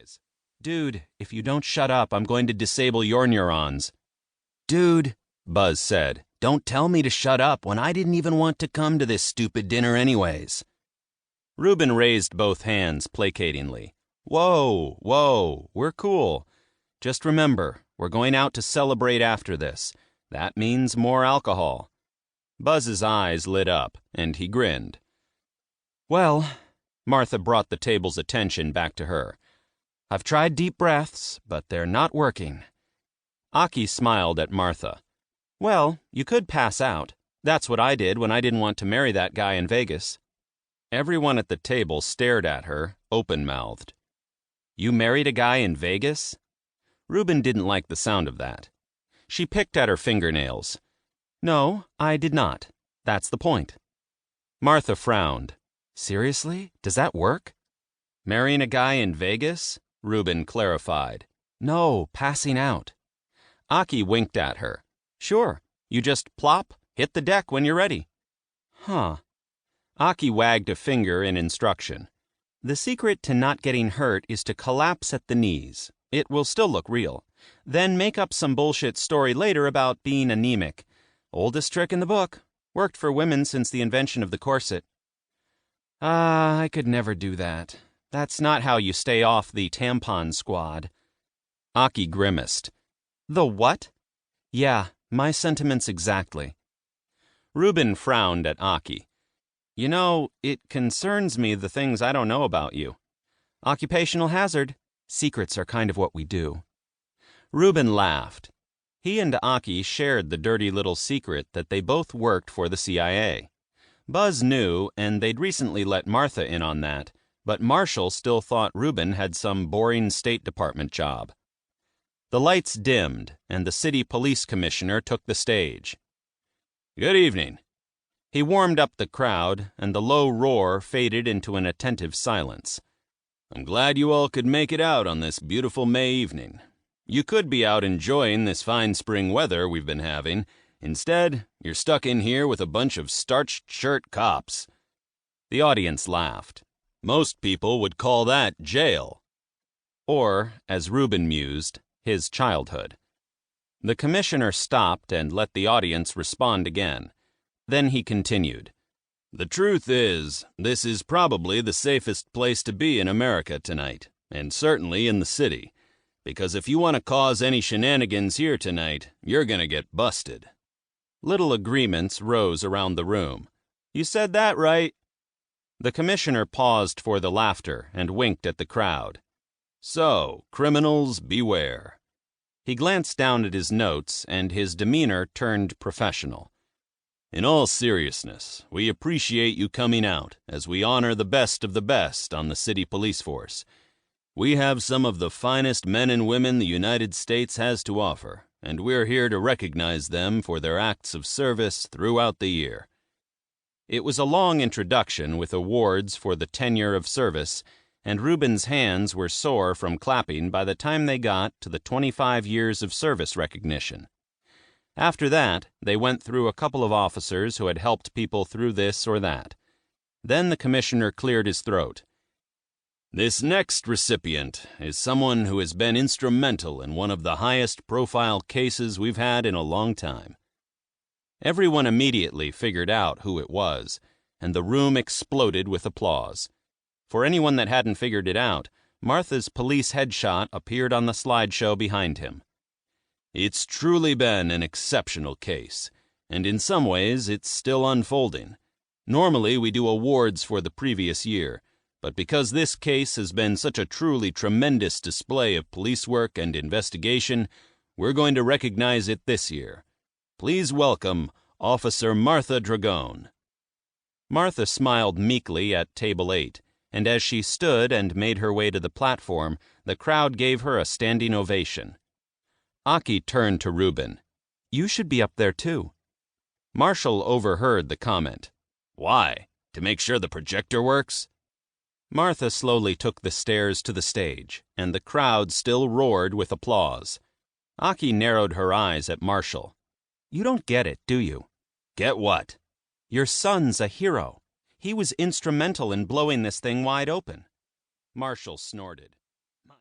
eyes. "Dude, if you don't shut up, I'm going to disable your neurons." "Dude," Buzz said, "don't tell me to shut up when I didn't even want to come to this stupid dinner anyways." Rueben raised both hands placatingly. "Whoa, whoa, we're cool. Just remember, we're going out to celebrate after this. That means more alcohol." Buzz's eyes lit up, and he grinned. "Well," Martha brought the table's attention back to her. "I've tried deep breaths, but they're not working." Aki smiled at Martha. "Well, you could pass out. That's what I did when I didn't want to marry that guy in Vegas." Everyone at the table stared at her, open-mouthed. "You married a guy in Vegas?" Rueben didn't like the sound of that. She picked at her fingernails. "No, I did not. That's the point." Martha frowned. "Seriously? Does that work?" "Marrying a guy in Vegas?" Rueben clarified. "No, passing out." Aki winked at her. "Sure, you just plop, hit the deck when you're ready." "Huh." Aki wagged a finger in instruction. "The secret to not getting hurt is to collapse at the knees. It will still look real. Then make up some bullshit story later about being anemic. Oldest trick in the book. Worked for women since the invention of the corset." I could never do that. That's not how you stay off the tampon squad." Aki grimaced. "The what?" "Yeah, my sentiments exactly." Rueben frowned at Aki. "You know, it concerns me the things I don't know about you. Occupational hazard. Secrets are kind of what we do." Rueben laughed. He and Aki shared the dirty little secret that they both worked for the CIA. Buzz knew, and they'd recently let Martha in on that, but Marshall still thought Rueben had some boring State Department job. The lights dimmed, and the city police commissioner took the stage. "Good evening." He warmed up the crowd, and the low roar faded into an attentive silence. "I'm glad you all could make it out on this beautiful May evening. You could be out enjoying this fine spring weather we've been having. Instead, you're stuck in here with a bunch of starched shirt cops." The audience laughed. "Most people would call that jail." Or, as Rueben mused, his childhood. The commissioner stopped and let the audience respond again. Then he continued. "The truth is, this is probably the safest place to be in America tonight, and certainly in the city, because if you want to cause any shenanigans here tonight, you're going to get busted." Little agreements rose around the room. "You said that right." The commissioner paused for the laughter and winked at the crowd. "So, criminals, beware." He glanced down at his notes, and his demeanor turned professional. "In all seriousness, we appreciate you coming out, as we honor the best of the best on the city police force. We have some of the finest men and women the United States has to offer, and we're here to recognize them for their acts of service throughout the year." It was a long introduction with awards for the tenure of service, and Ruben's hands were sore from clapping by the time they got to the 25 years of service recognition. After that, they went through a couple of officers who had helped people through this or that. Then the commissioner cleared his throat. "This next recipient is someone who has been instrumental in one of the highest profile cases we've had in a long time." Everyone immediately figured out who it was, and the room exploded with applause. For anyone that hadn't figured it out, Martha's police headshot appeared on the slideshow behind him. "It's truly been an exceptional case, and in some ways it's still unfolding. Normally we do awards for the previous year, but because this case has been such a truly tremendous display of police work and investigation, we're going to recognize it this year. Please welcome Officer Martha Dragone." Martha smiled meekly at Table 8, and as she stood and made her way to the platform, the crowd gave her a standing ovation. Aki turned to Rueben. "You should be up there too." Marshall overheard the comment. "Why? To make sure the projector works?" Martha slowly took the stairs to the stage, and the crowd still roared with applause. Aki narrowed her eyes at Marshall. "You don't get it, do you?" "Get what?" "Your son's a hero. He was instrumental in blowing this thing wide open." Marshall snorted.